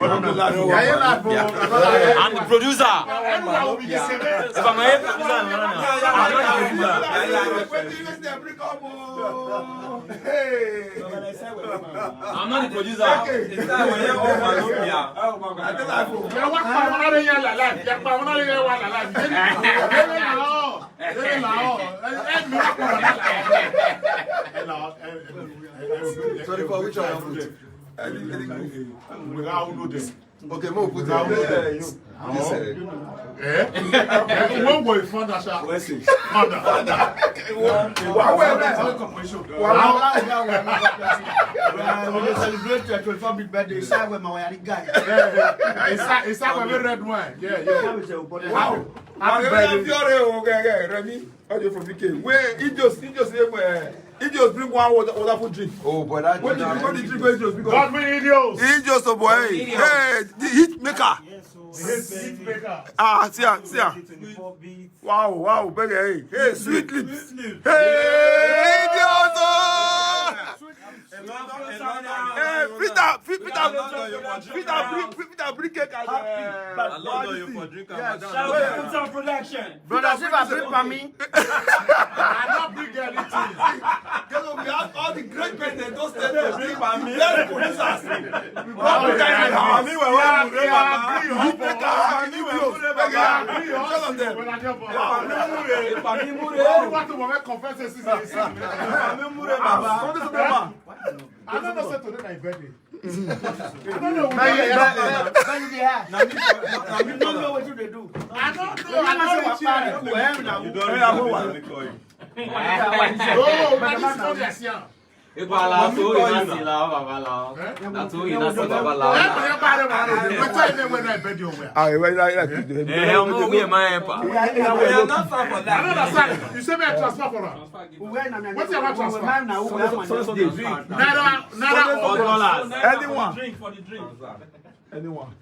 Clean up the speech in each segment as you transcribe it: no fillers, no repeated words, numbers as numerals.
I'm the producer. If I'm a producer, I'm not the producer. Sorry for which one? Okay, more put it. One boy found us out. Let's see. Celebrate your 12th birthday. It's like my guy. It's like a red wine. Yeah. Wow. Happy birthday. Remy. How do you from BK? Where he just bring one wonderful drink. Oh, boy, that what did you drink? He just because God many idiots. he just a boy. Hey, the hit maker. Hit maker. Ah, see ya. Wow, baby. Hey, sweet lips. Hey, idiot. Hey, Peter, bring cake and Production. Brother, if I bring for me, I not bring anything. we have all the great men that don't stand to bring for me. Let's produce us. I don't know say today my birthday. I don't know. I don't know what you do. I don't know. You don't know what you do. You say me a transfer for her. What's your transfer? anyone. Drink for the drink. Anyone.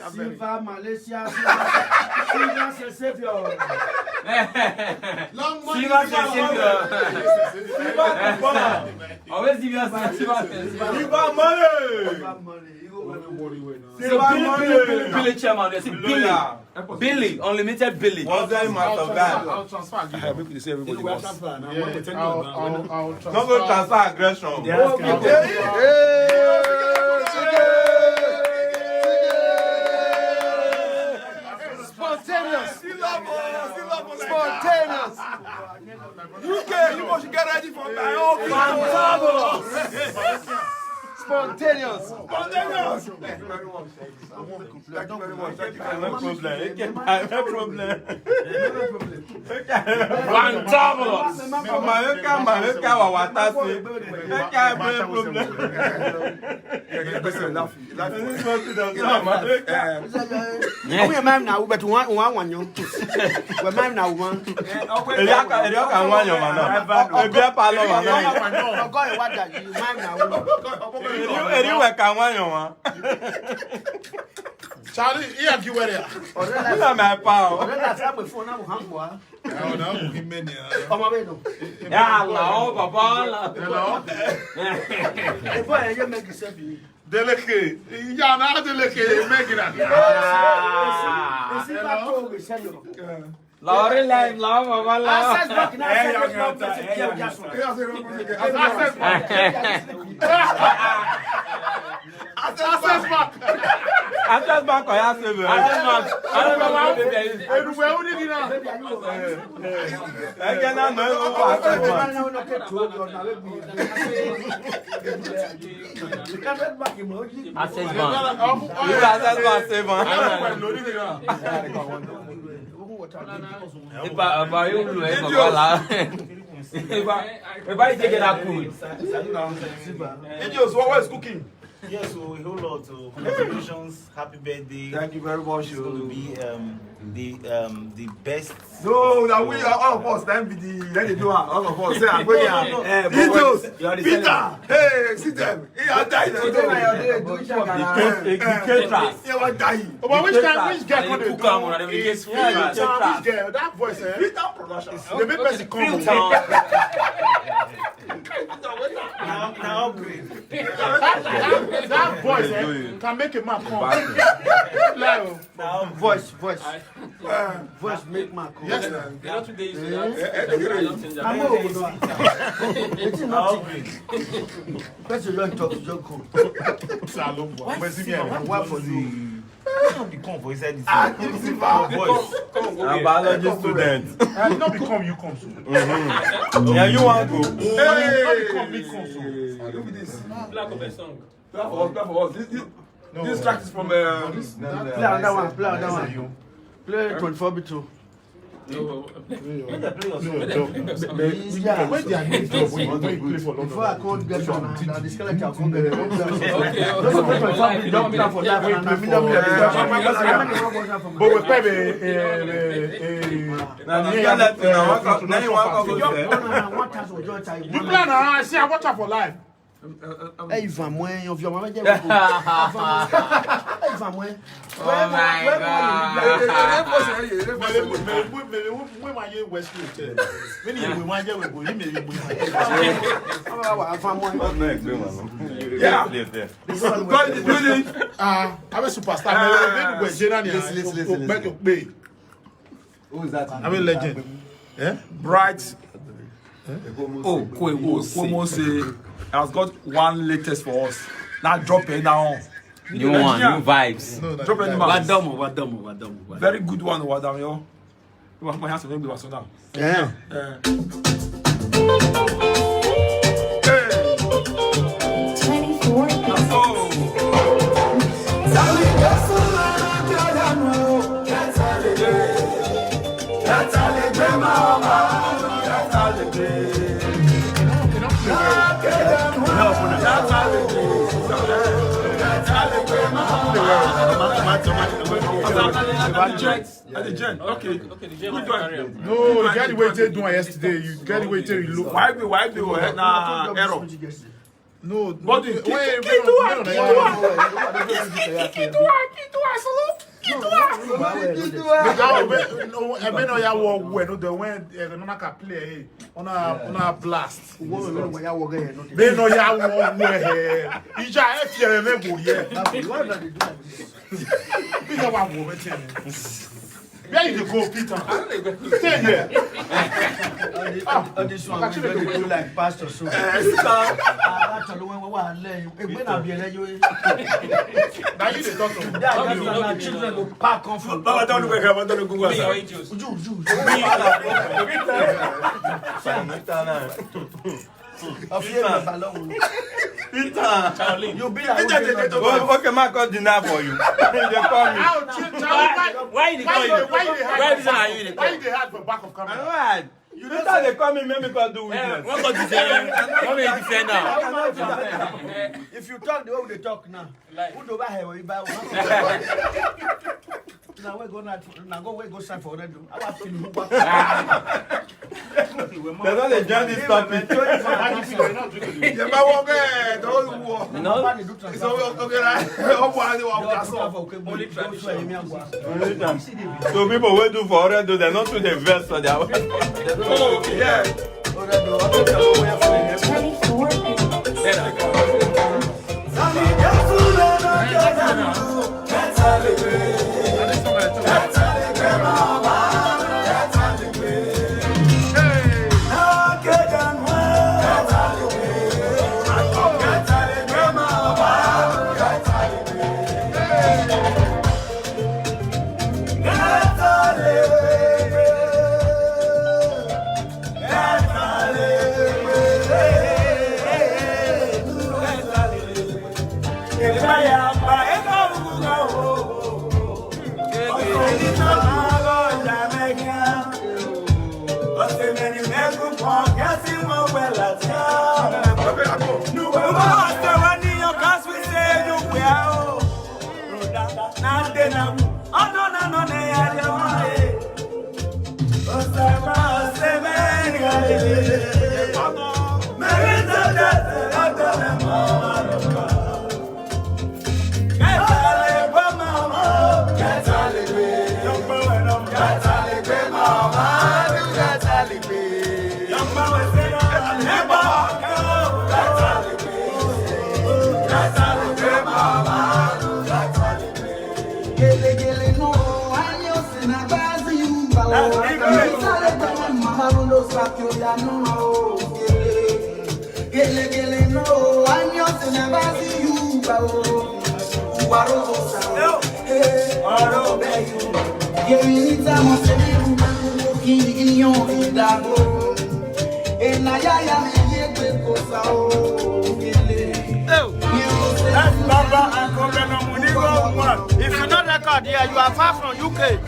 Silva, Malaysia, Silva, c'est Savior. Silva, c'est Savior. Always Silva, c'est Silva. Silva money. Billy chairman, they say Billy, unlimited Billy. What's that matter of that? I'll transfer. People say everybody wants. I'll transfer. Not going to transfer aggression. Spontaneous. UK, you must get ready for my own. Spontaneous. Spontaneous. Thank you very much. Thank you very much. Thank you very much. No problem. Fantabulous. Charlie, here you were there. My pal. Delicate. Yeah, now delicate. Make it up. Laurie live, love, Access bank. Access bank or ya save. I don't know why they are. And where would it now? I cannot know access bank. Access bank. You access bank save I man. don't know it now. If I you blue, if I take it out cool. Idiots, what is cooking? Yes, so a whole lot. So congratulations, happy birthday. Thank you very much. It's going to be the best. No, that we all of us, then be the let it do all of us. Say I'm going here. Idiots, Peter, hey, see them. He are dying. He was dying. But which guy for the Cook am on which girl, that voice, eh? Peter production. The main person come. Now upgrade. That voice, eh, can make a man come. Now Voice make man come. Yes, You know today is I don't change that. It's not person don't talk to just come. Why for you? don't become for inside this. Voice. A biology student. I not become you come soon. Yeah, you want to go? Hey, Come me come soon. look at this. Black of a song. Clap for us. This track is from Play on that one. Play 24B2. When they play your song, When they are new job, when you play for London. Before I can't get on, the skeleton I can't get Okay, Those of them for don't plan for that. But we play you plan around, see I watch out for life. Hey, if I'm wearing of your mama, if I'm wearing. Oh my I'm a superstar. Who is that? I'm a legend. Bright. Oh, Cuomo say has got one latest for us. Now drop it down. New one, new vibes. Drop it down. Wadamu. Very good one, Wadam, yo. My hands are going to be Yeah. Hey. 24. At the gen. Okay. No, you get the way they do it yesterday. You get the way they look. Why be na error? No, But wait, blast. Where you go, Peter? Stay here. This one we going to do like pastor so. Now you dey talk to me. Children go pack on from. Don't look at don't go You be like Okay, my God, deny for you. They call me. Why did Why they hide for back of camera? Alright. You know that they call me maybe because do witness. What got defend now? if you talk the way they talk now, who do buy here? You buy one. Now we go sign for them. I want to They don't they join this topic. So people will do for other do they not do the verse for their Oh, yeah. 24. If you not record here, you are far from UK.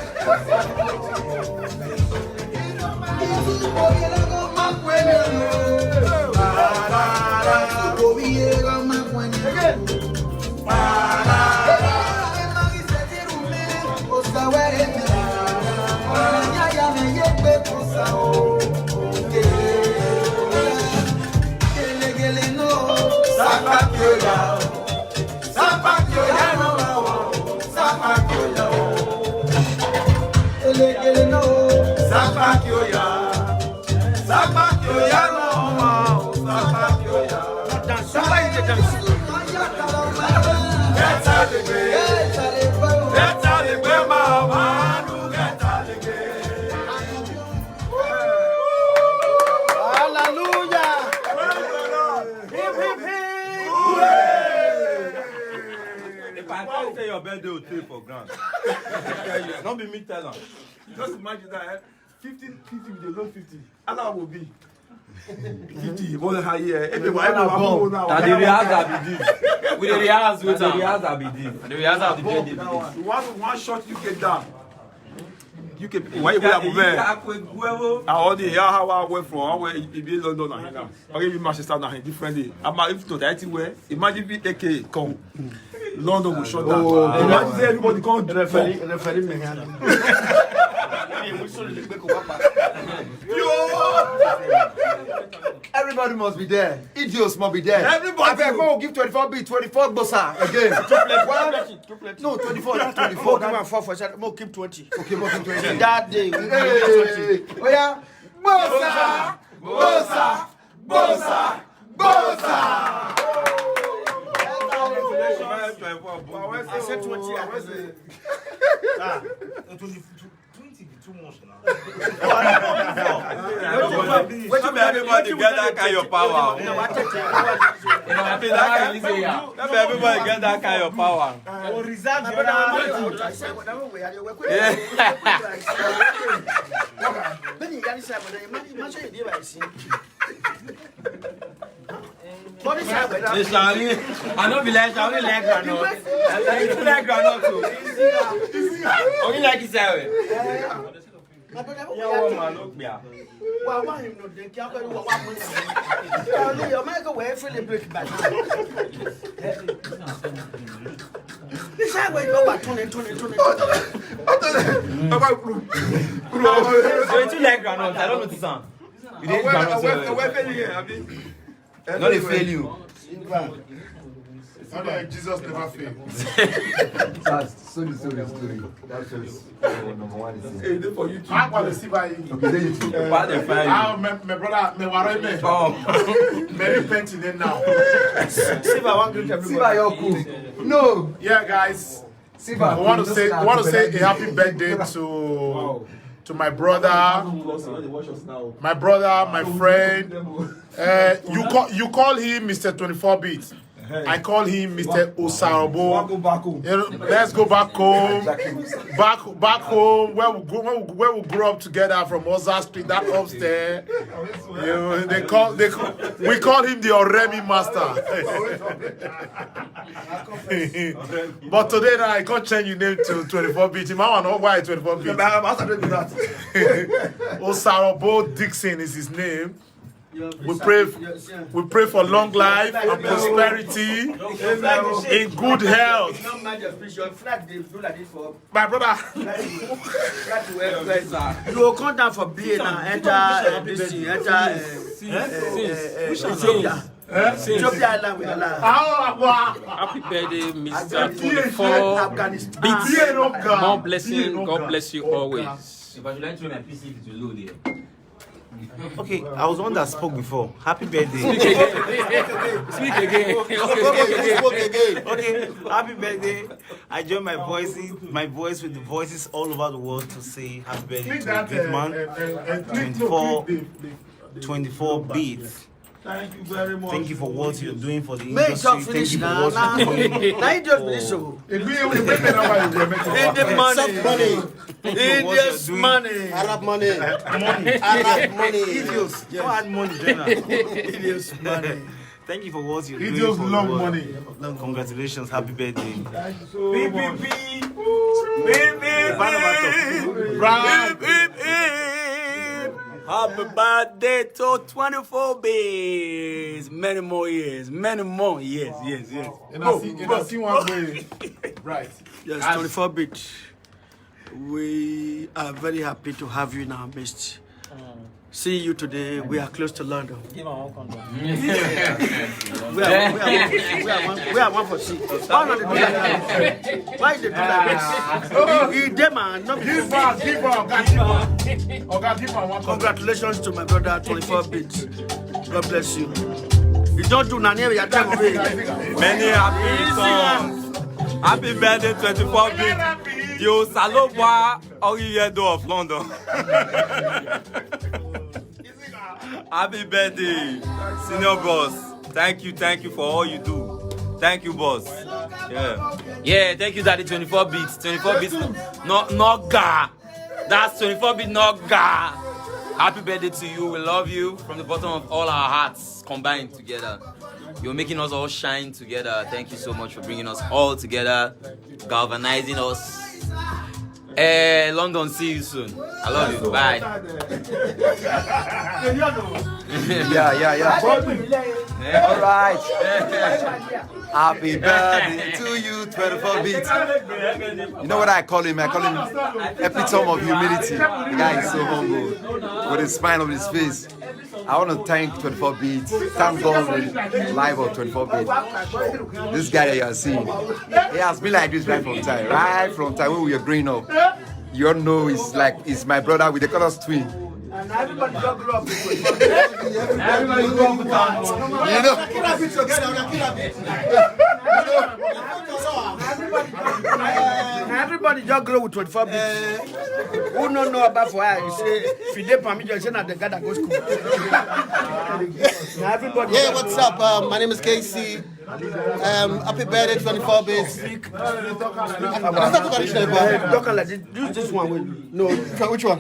Your birthday will take for granted. Not be me tell them. Just imagine that 50 with the low 50. How long will be? 50 more than higher. Everyone That the rehearsal be this. With the rehearsal, with the rehearsal be this. The rehearsal be this. One shot you get down. You can why you have I already hear how I went from where it be London now. Okay, you Manchester now different day. I'm if to that where imagine if AK come. London will shut down. Imagine say everybody come referee me. Everybody must be there. Idiots must be there. Everybody. I beg, will give 24 beat, 24 bossa again. No, 24, that's 24. That 4 for that. More keep 20. Okay, more than 20. That day. Hey, oh yeah. Bossa! Bossa! Bossa! Bossa! I said 20. It was 20 be too much now. What you everybody get that kind of power? Everybody get that kind of power. Or reserve the I don't be like I only like granite. I like granite too. Only like it that way. I don't know the sound. You didn't no, they fail you. Jesus never failed. Sorry. That's just number one. Hey, for you too. I want to see by you. Okay, then you too. Why they fail you? My brother, me worry me. Oh, Mary painting them now. Siva, you're cool. No. Yeah, guys. Siva, I want to say a happy birthday to my brother, my friend. You call him Mr. 24-bit. I call him Mr. Osarabo. Let's go back home. Back home where we grew up together from Oza Street, that upstairs. We call him the Oremi master. But today now I can't change your name to 24-bit. I want to know why 24-bit. Osarabo Dixon is his name. We pray for long life and prosperity in good health. My brother. You will come down for beer now, enter this thing, enter Ethiopia. Ethiopia Island with Allah. Happy birthday, Mr. 24 Beats. More blessing. God bless you always. If I should like to my PC, it will load here. Okay, I was the one that spoke before. Happy birthday. Speak again. Okay, happy birthday. I join my voice with the voices all over the world to say happy birthday to a great man. 24 beats. Thank you very much. Thank you for what you're doing for the May industry. Thank you for what you're doing. Now you just finish so. India's money. Arab money. Arab money. Idiots. Don't add money, Jenna. India's money. Thank you for what you're doing. Idiots for love the world. money. Congratulations. Happy birthday. Thank you so much. Happy birthday to 24 bees. Many more years. Many more. Yes. And I see one way. Right. Yes, 24 bit. We are very happy to have you in our midst. See you today. We are close to London. We are one for C. Why not they do like that? Why they do like this? He demand. Give on. Congratulations to my brother, 24 bit. God bless you. You don't do none here. Many happy songs. Happy birthday, 24 bit. Yo, Salobwa, Oriedo of London. Happy birthday, senior boss. Thank you for all you do. Thank you, boss. Yeah, thank you, Daddy. 24 beats. 24 beats. Not ga. That's 24 bit, not ga. Happy birthday to you. We love you from the bottom of all our hearts combined together. You're making us all shine together. Thank you so much for bringing us all together, galvanizing us. London, see you soon. I love you. Bye. Yeah. All right. Happy birthday to you, 24 beats. You know what I call him? I call him epitome of humility. The guy is so humble with his smile on his face. I want to thank 24 beats. Thank God for the life of 24 beats. This guy that you are seeing, he has been like this right from time when we were growing up. You all know he's my brother with the colors twin. And everybody just grew up. Everybody just grow with 24 bits. Who don't know about for her? You say, if you didn't permit you, say that the guy that goes school. Now everybody. Yeah, what's up? My name is Casey. Happy birthday, 24 bits. Talk like this. Use this one. No, which one?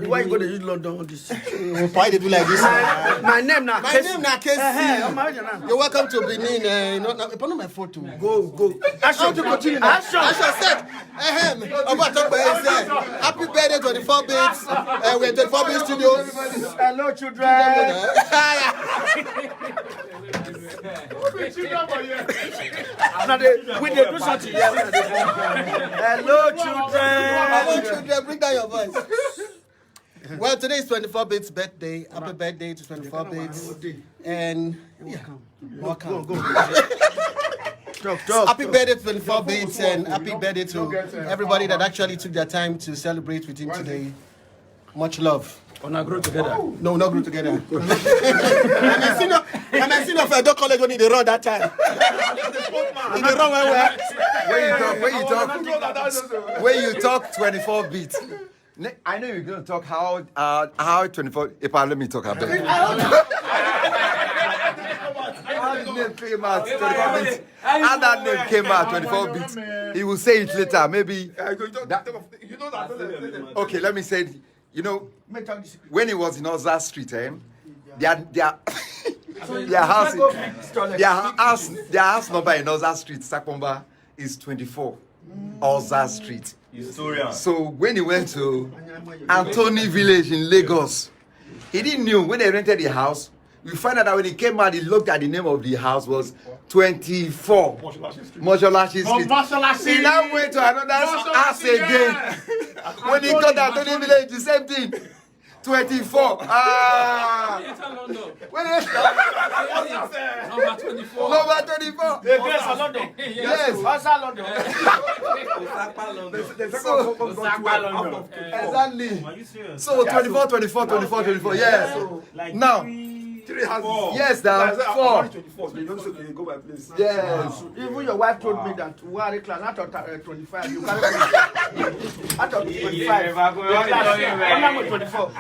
Why you go to use London on this? Why they do like this? My name now. My name now, Casey. You're welcome to Benin. Put on my photo. Go. Action to continue. Action set. Happy birthday, 24 bits. We're 24 bits studios. Hello, children. Now we do something. Hello, children. Hello, children. Bring down your voice. Well, today is 24 bits birthday. Happy birthday to 24 bits. And welcome. Go. Happy birthday to 24 bits and happy birthday to everybody that actually took their time to celebrate with him today. Much love. Or not grow together? No, not grow together. I'm a senior for Edo College when they run that time. In the wrong way. When you talk 24 beats. I know you're going to talk how 24. Let me talk about it. How the name came out 24 beats. How that name came out 24 beats. He will say it later. Maybe. Okay, let me say it. You know, when he was in Oza Street, their house number in Oza Street, Sakomba, is 24. Oza Street. So when he went to Anthony Village in Lagos, he didn't know when they rented the house, We find out that when he came out, he looked at the name of the house was 24. Mosholashi Street. He now went to another house again. When he got that Tony Village, the same thing. 24. Ah. When Number 24. Number 24. Yes. Exactly. So 24, 24, 24, 24. Yes. Now. 3 houses. Yes, now 4. 24. You don't say okay, go by place. Yes. Even your wife told me that we are class out of 25. You can't out of 25. I'm 24.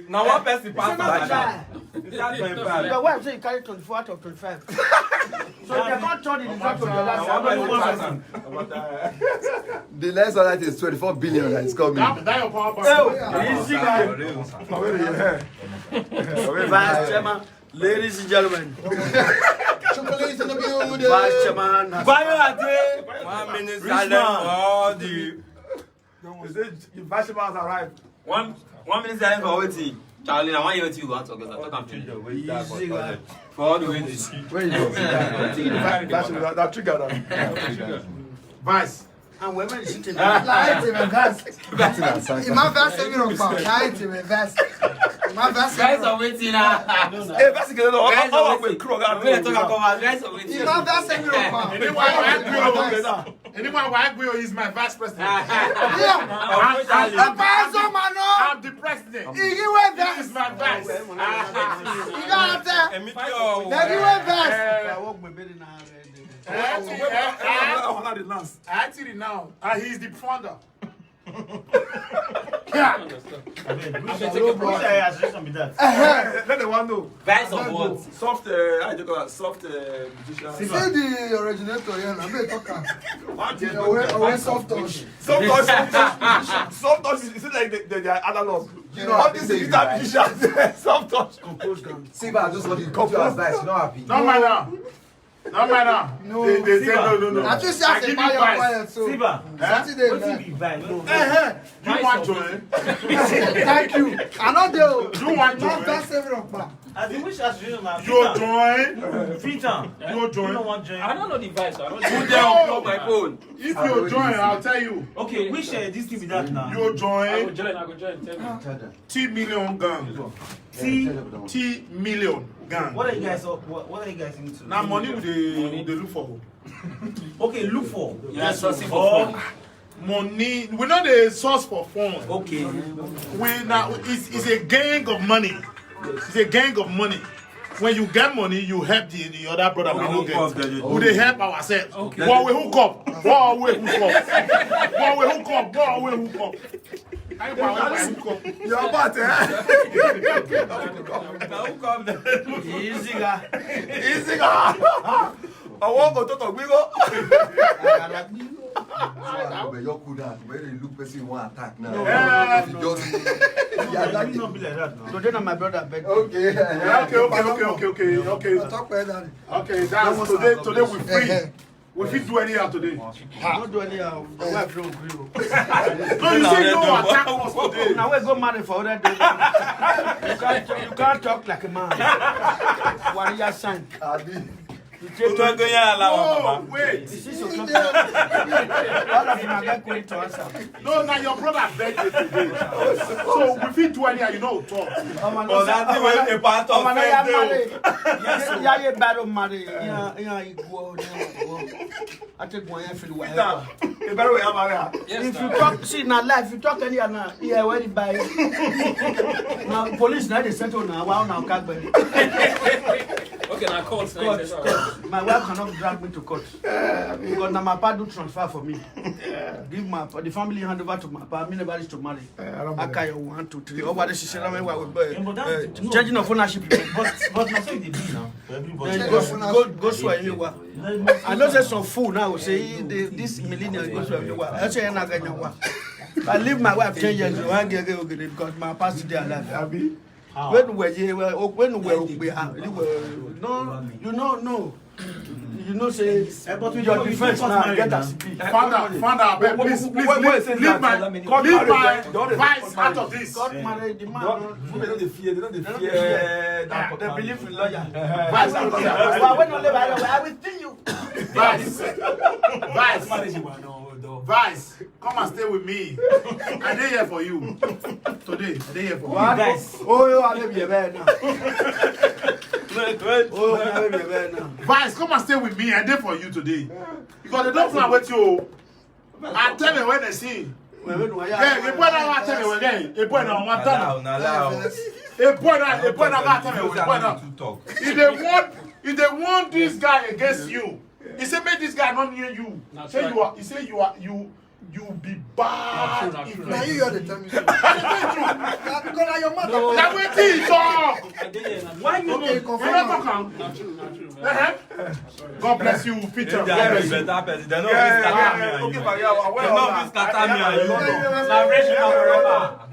Now one person pass. Your wife said you carry 24 out of 25. So they're not turning it out of the last one. The next one is 24 billion that is coming. Vice Chairman, ladies and gentlemen. Chocolate in the building. Vice Chairman. 1 minute silence for all the. The vice chairman has arrived. 1 minute silence for waiting. Charlie, I want you to go out together. Talk to you. For all the waiting. Where you go? That trigger that. Vice. And women is sitting My verse every rock my verse. My verse. Guys are waiting now. Hey, basically, no. Guys All are of them crow. waiting. We're talking about guys are waiting. My verse every rock Anyone who is my vice president. I'm the president. He went This is my vice. You got that? Actually now, he's the founder. Let the one know. Guys of what? Soft, I just call it soft musician. See the originator here. I'm going to talk. Soft touch. Soft touch. Soft touch is like the analog. You know, all these guitar musicians. Soft touch. See, but I just want to come to your advice. You're not happy. No matter. No matter. No. They say no. I just I say give buy you your vice. quiet. So Siba, Saturday what night. you be buy? No. You want to? Thank you. I know they. You want My to? verse every rock. I think which has you know. You join. Freetown. You You join. don't want join. I don't know the device. I don't Put them on my phone. If you join, I'll tell you. Okay, which this thing be that now? You join. join. Tell me. T million gang. T million gang. What are you guys what are you guys into? Now money they look for. Okay, look for. Yes, sourcing for Oh, fun. Money. We know the source for fun. okay. We now it's a gang of money. It's a gang of money. When you get money, you help the other brother we don't get. We they help ourselves. Okay. One way hook up. One way hook up. One way hook up. One way hook up. You're bad, Now who come there? Easy guy. Easy guy. I want to talk to You're cool now. When you look person you want attack now. Yeah. You just You don't be like that now. Today, my brother beg. okay. Okay. Talk about that. Okay, that's today we free. We fit do anyhow today. Don't do anyhow. The wife don't agree. No, you say no attack us today. Now we go marry for other days. You can't talk like a man. Warrior sign. You take Don't go here, allow Oh, wait. 6 o'clock. All of you are not going to answer. No, now your brother birthday today. So we fit do anyhow, you know, talk. But that thing will be part of Yes, it. yeah, you better marry. Yeah, you go. I take one for the wife. You better wear a If you talk, see now life, you talk any now, yeah, where you buy. Now police now they settle now. Wow, now can't buy. Okay, now court. My wife cannot drag me to court because now my pa do transfer for me. Give my the family hand over to my pa. Me never is to marry. I carry 1, 2, 3. Over she said, changing of ownership. But now say the bill now for everybody. Go swear anywhere. I know there's some fool now say this millennial goes to everywhere. I say I'm not going to work. I leave my wife 10 years ago. I get because my past day alive. When we were no, you know, no. you know, say, but with your defense now, get that CP. Father, please, leave my vice out of this. God married the man. They don't fear. They believe in lawyer. Vice and lawyer. When you live, I will see you. Vice, come and stay with me. I dey here for you today. I dey here for you. Guys. Oh, I live here now. Oh, I live here now. Vice, come and stay with me. I dey for you today. Because they don't plan with you. I tell me when they see. Yeah, the boy now tell me when the boy now want the boy now tell me when if they want this guy against you. He said, make this guy not near you. Say you are. He said you be bad. Now you are the time. Because your mother. Now wait till you talk. Why you Okay, know? confirm. God bless you, Peter.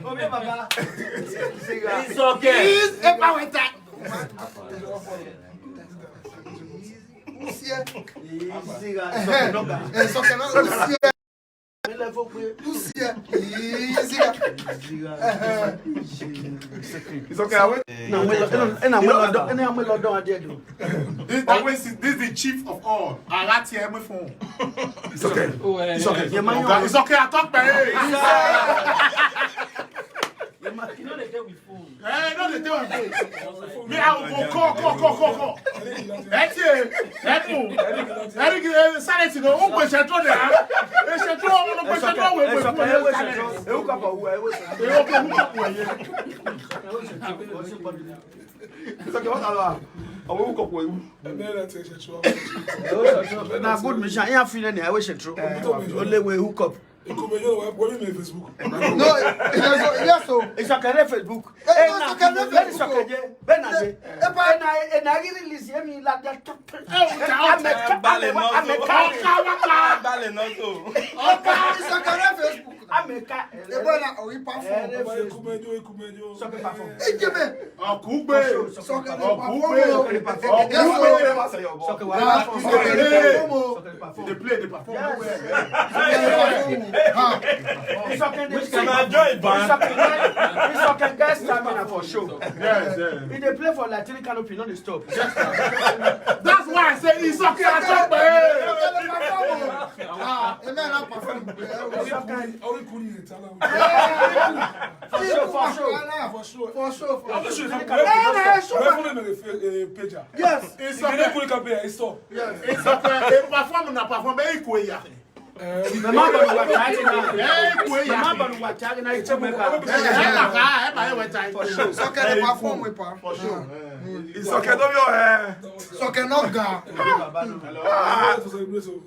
Okay, Baba. It's okay. Please, It's okay. This is the chief of all. I got here my phone. It's okay. It's okay. It's okay. I talk by You know they tell with phone. Hey, no, they tell me. Me, I will go call. That's it. That's it. Eric, silence. You know, who was your trouble? It's your trouble. Who was your trouble? It's okay. What are I will cook for you. Now, good mission. I feel any. I wish it true. Only way hook up. No, yes, so. It's okay, Facebook. It's okay, guys, stamina for show. Yes. If they play for Latin canopy, not the stop. That's why I say it's okay. I talk Yes, it's okay. It's okay. Perform na perform equal ya. The man who was charging now. The man who was charging now. It's okay. For sure. it's okay to perform with her. For sure. It's okay. Don't your hair. It's okay, not God.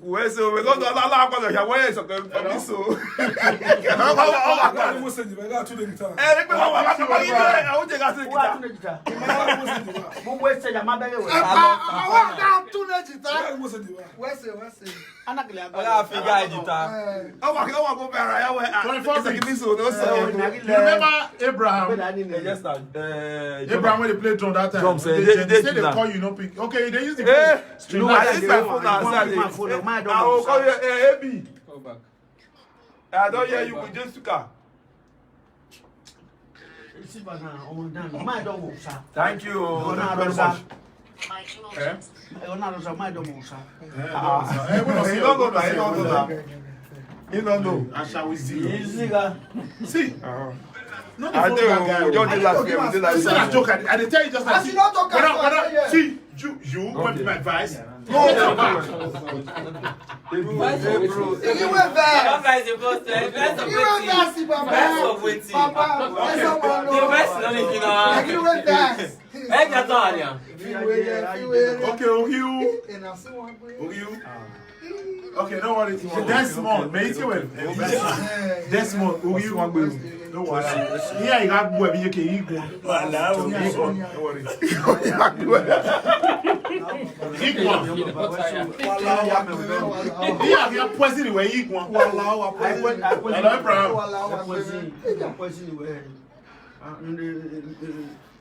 Where so we go to Allah God here. Where is okay? So. Remember Abraham? Abraham when they played drum that time. They say they call you no pick. Okay, they use the No, I see my phone now. I will call you AB. I don't hear you with just car. Thank you. Very much. He don't know. I shall we see. See. No, I do. Don't do that again. Do that. This is a joke. I did tell you just I should not talk about see, you want my advice? You went there. You went there, see, Papa. You went there. Okay, don't worry. That's small. Make it well. That's small. Don't worry. Here you got boy. You can eat one. Don't worry. Eat one. Here you have poison away. Eat one.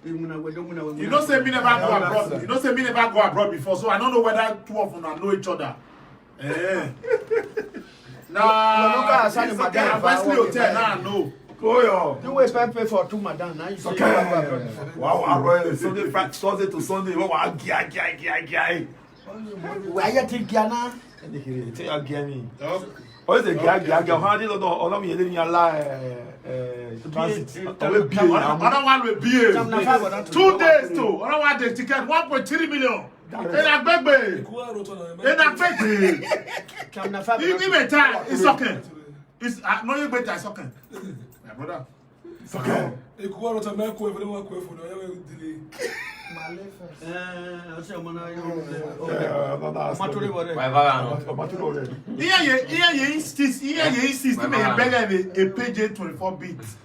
You know, say me never go abroad. You know, say me never go abroad before, so I don't know whether two of them know each other. Nah, Wesley Hotel, now I know. You wait pay for 2 madam. Now you say Wow, Sunday, Thursday to Sunday. Wow, guy. where you think Ghana? Tell you again me. Oh, it's a guy. How did you know? All of me living your life. Transit. Another one will be 2 days too. Another one the ticket 1.3 million. In a baby. Even time it's okay. It's no you better it's okay. My brother. It's okay. Here you insist me a page 24 bits.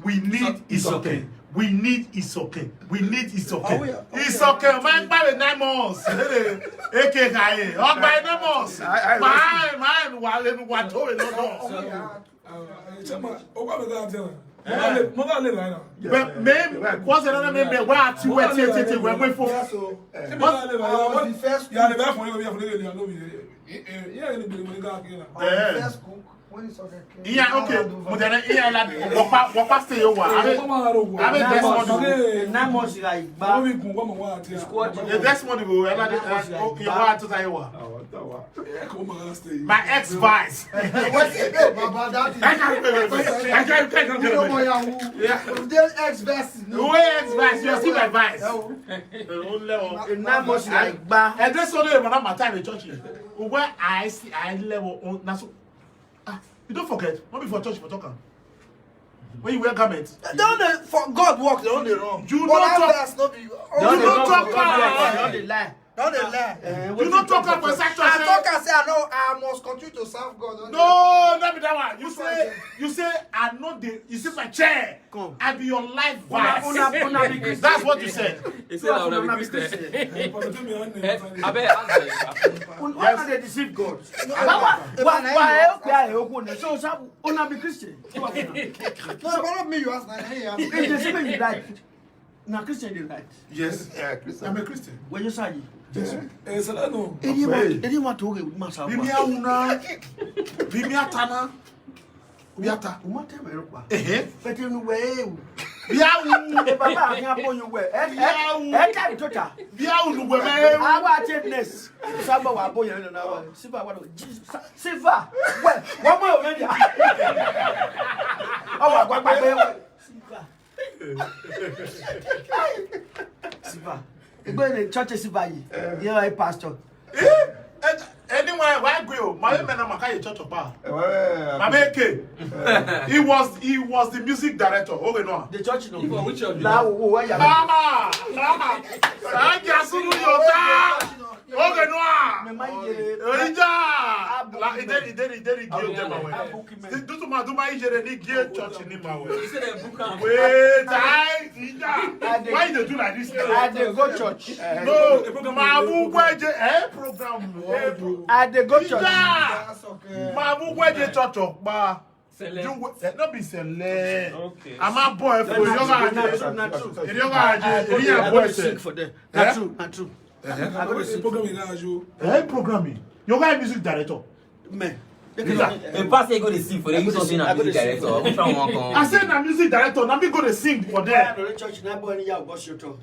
We need is okay. We need is okay. We need is okay. It's okay. Man, by 9 months. AK guy. On by 9 months. Man, what told no. But maybe what's another name? Where are you? Where we for? Yeah, okay. Modern yeah, like what stay over. I mean, Nine months like the best money go. You want to say what? My ex-vice. Who ex-vice? You see my vice. 9 months like And this one, when I'm at time in church, where I see I level on. You don't forget, not before church for talking. When you wear garments, don't for God work, they only wrong. You don't talk. Don't lie. You don't talk about sex. I talk and say I must continue to serve God. No, not be that one. You say I know the. You see my chair. Come. I be your life vice. That's what you said. He said I will be Christian. I bet Why they deceive God? So una be Christian. No, follow me. You ask now. They say you right. Now Christian you right. Yes, Christian. I'm a Christian. When you say yes. anyone to go with myself. Bimia una. Bimia tana. Biata. Umate me ropa. But you know where. Bia Baba can upon you where. Can tota. Bia unu we. Our cheapness. Samba wa boy na na. Siva wa Jesus. Siva. Where? One more already. Oh, wa gba Siva. Siva. Go in the church Siva yi. You are a pastor. Anyway, why go? My man am a church of bar. Mabeke. He was the music director. Okay, no. The church no. For which of you? Where you? Mama. I just sunu yota. Okay, no. Me mind Orija. La ideri give them away. Do to my ijere ni give church ni ma way. He said a book. Wait, why you do like this? I dey go church. No, Mamu Gweje program. I dey go church. Mamu Gweje church of ba. Not be select. Okay. I'm a boy for you. Not true. You boy sing for them. Not true. I go to sing programming. You guy music director. Man. The pastor go to sing for them. You something a music director. Which one want come? I said na music director. Now me go to sing for them. The church na boy ni ya boss you to.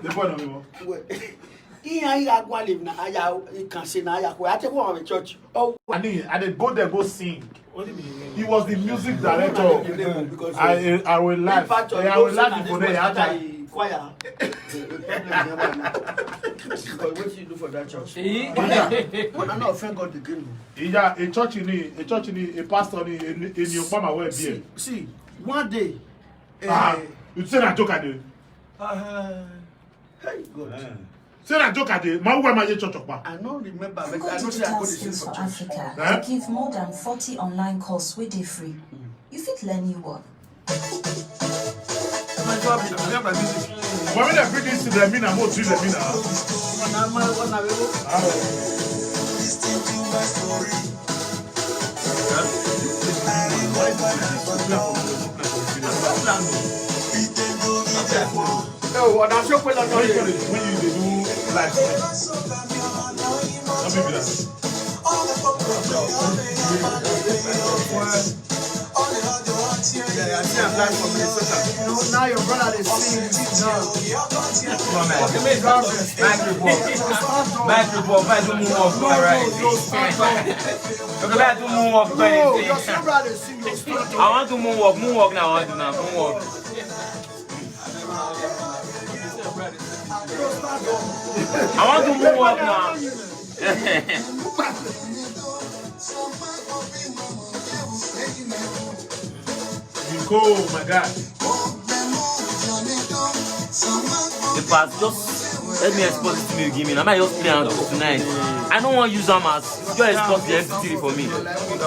The boy no me. I go live na aya can say na aya ko. I take one of church. Oh, I dey go there go sing. He was the music director. I will laugh. I will laugh for them. Choir. What do you do for that church? I'm not offend God again. Yeah, a church in a pastor in your farmer will be. See, one day. You say that joke at the. Hey God. Say that joke at the. Man, where my church of I don't remember. Google Digital Skills for Africa. They give more than 40 online courses with they free. You fit learn new one. When they bring this to the mina, I'm going to the mina. Listen to my story. It what I'm sure for When you do live stream. Let me be that. Yeah, I see I'm live from Minnesota. You know, now your brother is singing. Back report, back to move off, right? Okay, back to move off, No, your brother is singing. I want to moonwalk now, I want to now, moonwalk. I want to moonwalk now. You go, my God. The past, just let me expose it to me, give me. I might just play out tonight. I don't want to use them as just expose the MP3 for me.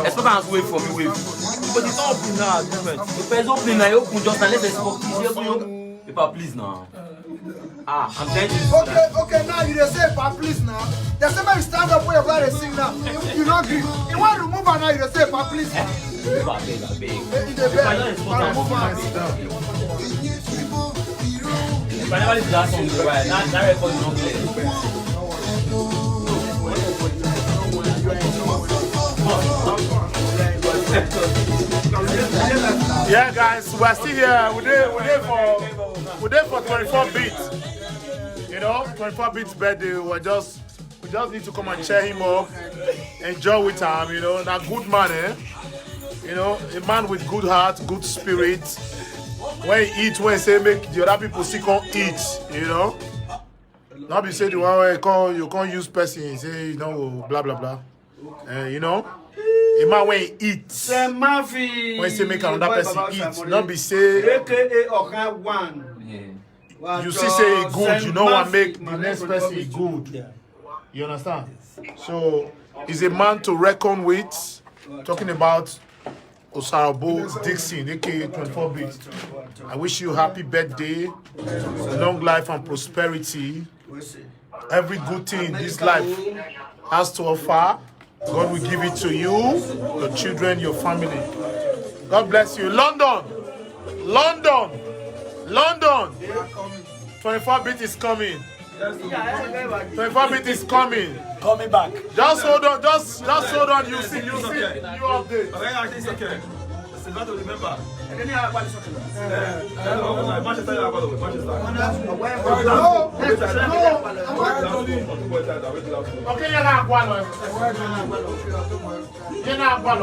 Expose them as wave for me, wave. But it's open now, different. If it's open now, you open just and let's expose it. Paper, please now. I'm telling you. Okay, now you just say, please now. There's somebody stand up where your brother is singing now. You not agree. You want to remove her now, you just say, please now. I beg. If I never listen to that song, that record is not clear. Yeah, guys, we're still here. We're there for 24 beats. You know, 24 beats birthday. We just need to come and cheer him up, enjoy with him. You know, a good man, eh? You know, a man with good heart, good spirit. When he eat, when he say make the other people see can't eat, you know. Not be say the one way you can't use person, say you know blah blah blah. You know, a man when he eats, when he say make another person eat, not be say you see say he good, you know what make the next person good. You understand? So he's a man to reckon with. Talking about Osarabo Dixon, aka 24 Bit. I wish you happy birthday, long life and prosperity. Every good thing in this life has to offer. God will give it to you, your children, your family. God bless you. London! 24 Bit is coming. 24 Bit is coming. Coming back. Just hold on, just hold on. You see, you update. Okay, it's okay. It's a lot to remember. Okay, you're not one. You're not one.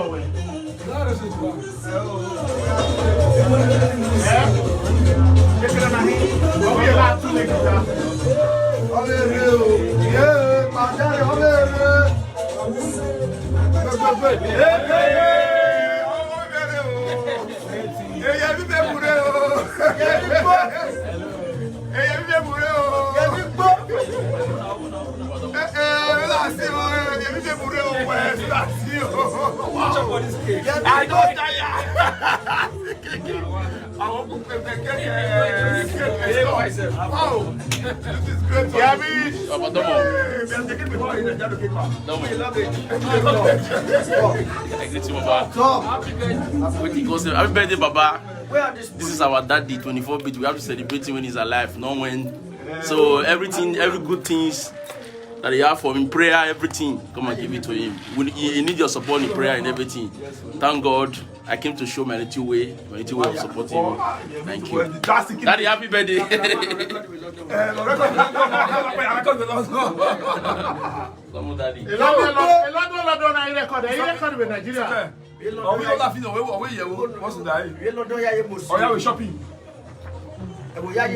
Happy birthday, Baba. This is our daddy, 24 bit. We have to celebrate him when he's alive, not when. So everything, every good things that he have for him, prayer, everything, come and give it to him. He need your support in prayer and everything. Thank God. I came to show my little way of supporting him. Thank you. Daddy, happy birthday. Come on, Daddy. Shopping. Everybody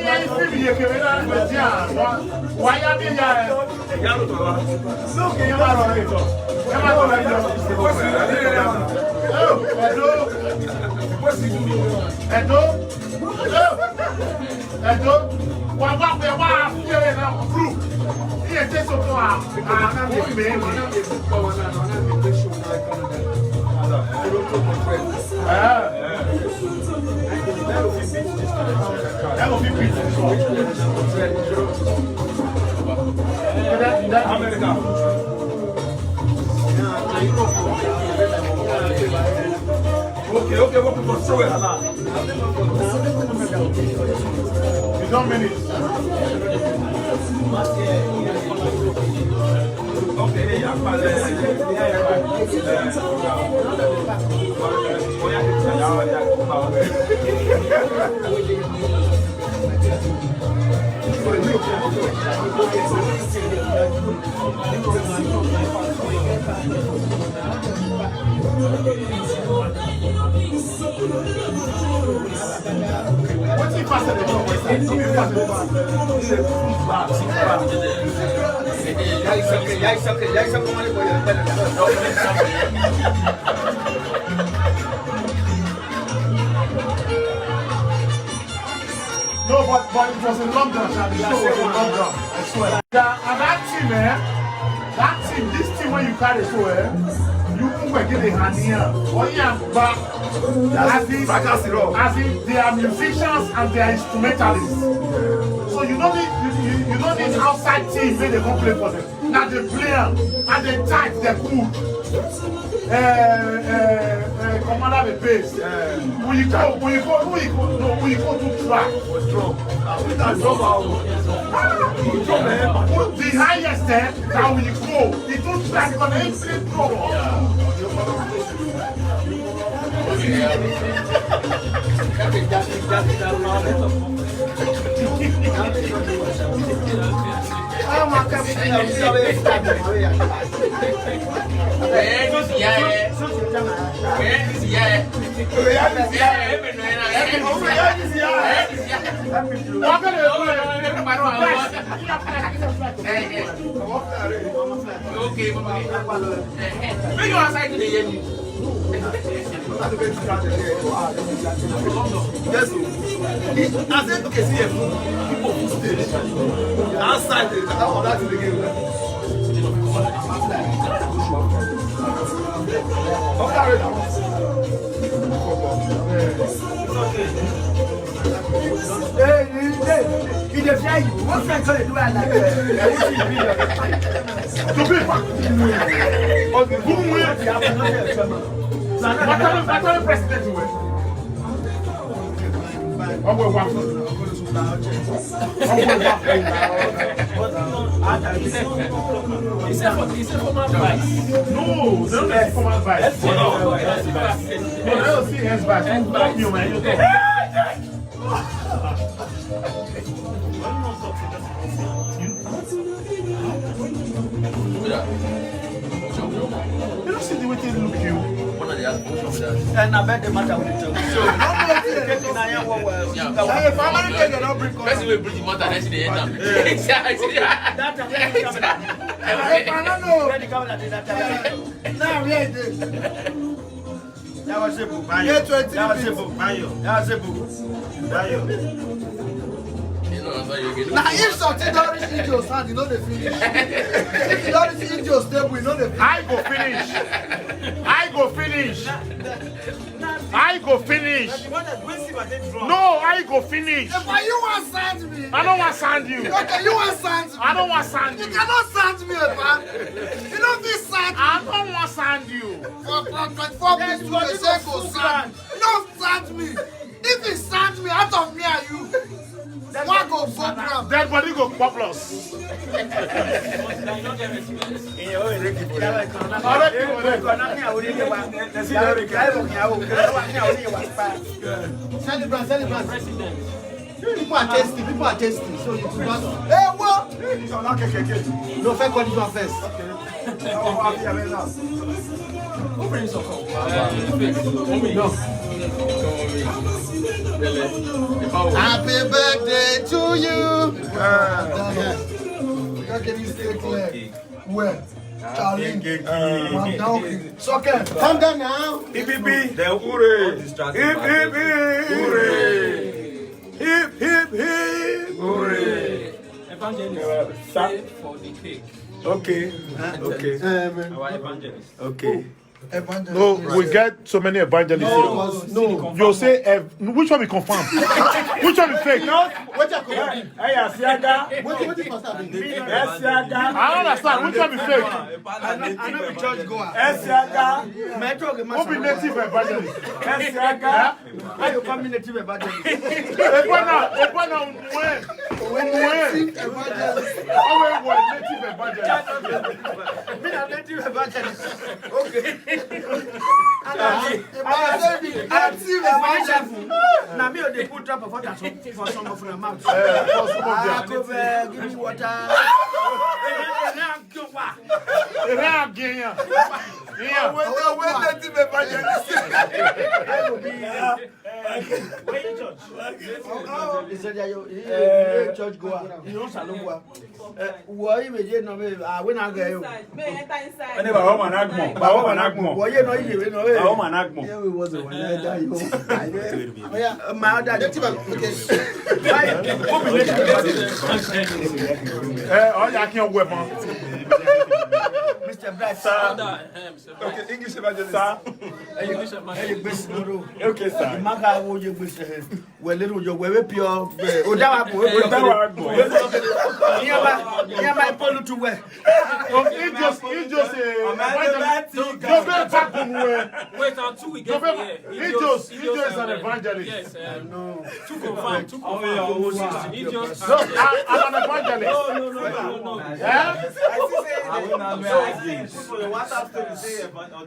is Okay, what people show it now? You don't mean it. Okay, What's he passing the ball? No, but it was in London. The show was in London. I swear. And that team, that team, this team when you carry so, you can get a hand here. Oh yeah, but as in they are musicians and they are instrumentalists. So you don't need outside team where they come play for them. Now they play and they tight, they're cool. Commander the bass. When you go to track. The highest now when you go, you do track on every drum. Yes, I said, okay, see people who stay outside that's the game. It's a formal advice. No, that's formal advice. No, I don't see advice. Fuck you, man. You don't see the way they look you. And I bet the matter with it. So, First we bring the matter, that's the end. That was a book. That was a book. That was a book. Now, if something don't reach Idio's hand, you know the finish. If you don't reach Idio's table, you know the finish. I go finish. I go finish. I go finish. No, I go finish. If you want to sand me, I don't want to sand you. okay, you want to sand me. I don't want to sand You you. cannot sand me, man. You don't be sand me. I don't want to sand you. For 24 minutes, you will say go sand. Don't sand me. If he sand me out of me and you, what go program? Dead body go populous. Celebrate. People are tasty. So you must. Hey, what? No, first condition first. Happy birthday to you. Where? Charlie. Soccer. Calm down now. Hip hip hip. Hooray. Hip hip hip. Hooray. Hip hip hip. Hooray. Evangelist, pray for the cake. Okay. Okay. Our evangelist. Okay. No, we get so many evangelists. No. You say, which one we confirm? Which one we fake? What you call? Hey, Asiaga. What is supposed to be? Asiaga. I don't understand. Which one we fake? I know the church goer. Asiaga. Who be native evangelist? Asiaga. How you come native evangelist? Ekwana, when? Native evangelist. How we native evangelist? Me a native evangelist. Okay. Active evangelist. Now me they put trap of water for some of the mouth. Akobe, give me water. When native evangelist. He said, "You church goer, you don't salute goer. Why you be no me? When I go, Ene ba homa nagmo. Ba homa nagmo. why you no you we no? Ba homa nagmo. Yeah, we was the one that died. My other Native evangelist. All you can weapon. Mr. Bright, Okay, English evangelist. Sir. English evangelist. Okay, sir. Maka wo je gbese we le ro jo we pure o da wa po Yaba polu tu we. He just Wait until we get here. He just is an evangelist. Yes, no. To confirm. He just. No, I'm an evangelist. No.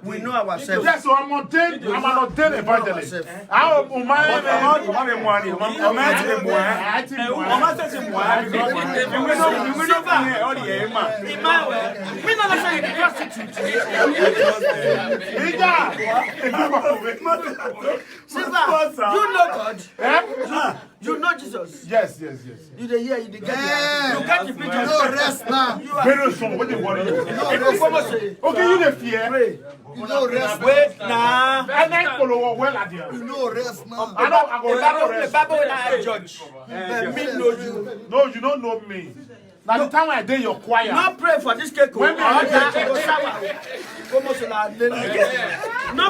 We know ourselves. Yes, so I'm an ordained evangelist. How am I? You know God. You know Jesus. Yes. You the hear, you the get. You get the picture. No rest now. Very soon. What do you want? Okay, you the fear. You no rest. Wait now. And I follow well at you. You no rest now. I know. I go down The rest. Bible na judge. Me know you. No, you don't know me. Now the time I did your choir. Not pray for this cake. When me Not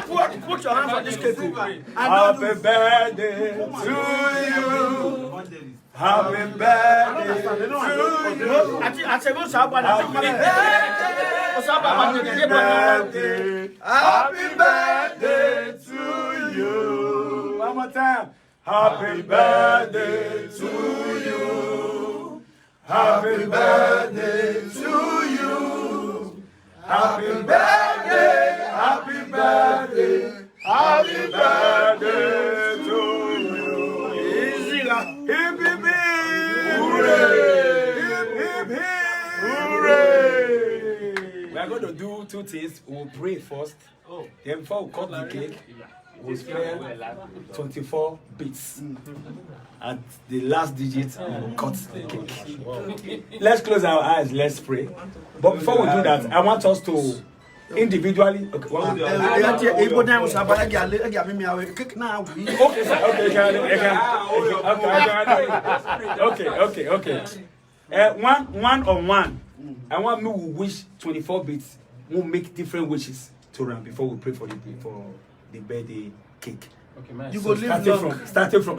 put your hand for this cake. Happy birthday to you. Happy birthday to you. I Happy birthday to you. One more time. Happy birthday to you. Happy birthday to you. Happy birthday. Happy birthday. Happy birthday to you. Hip hip hip. Hooray. Hip hip hip. Hooray. We are going to do two things. We'll pray first. Then before we cut the cake, we'll spray 24 beats. At the last digit, we'll cut the cake. Let's close our eyes. Let's pray. But before we do that, I want us to individually. Okay, what will okay. One on one. I want me to wish 24 bits. We'll make different wishes to run before we pray for the birthday cake. Okay, man. You go live long. Starting from.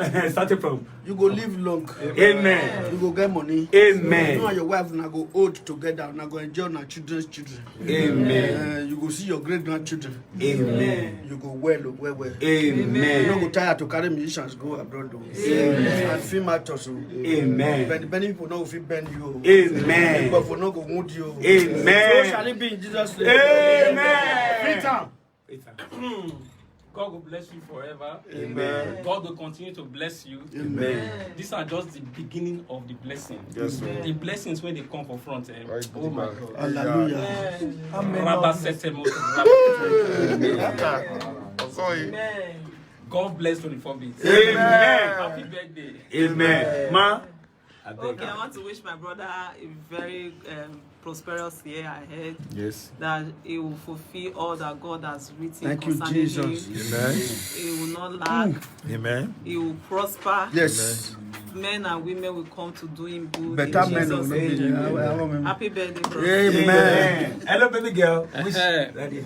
You go live long. Amen. You go get money. Amen. You and your wife now go old together. Now go enjoy our children's children. Amen. You go see your great grandchildren. Amen. You go well. Amen. You don't go tired to carry musicians go abroad. Amen. And film actors. Amen. But many people know if you bend you. Amen. But for no go wound you. Amen. So shall it be in Jesus' name. Amen. God will bless you forever. Amen. God will continue to bless you. Amen. These are just the beginning of the blessing. Yes, sir. The blessings when they come for front. Oh my God. Hallelujah. God bless 24 bits. Amen. Happy birthday. Amen. Ma, Okay, I want to wish my brother a very prosperous year ahead. Yes. That he will fulfill all that God has written Thank you, concerning Jesus. him. Amen. He will not lack. Amen. He will prosper. Yes. Men and women will come to do him good. Better in men Jesus' will name. know. Happy birthday, bro. Amen. Hello, baby girl. Wish daddy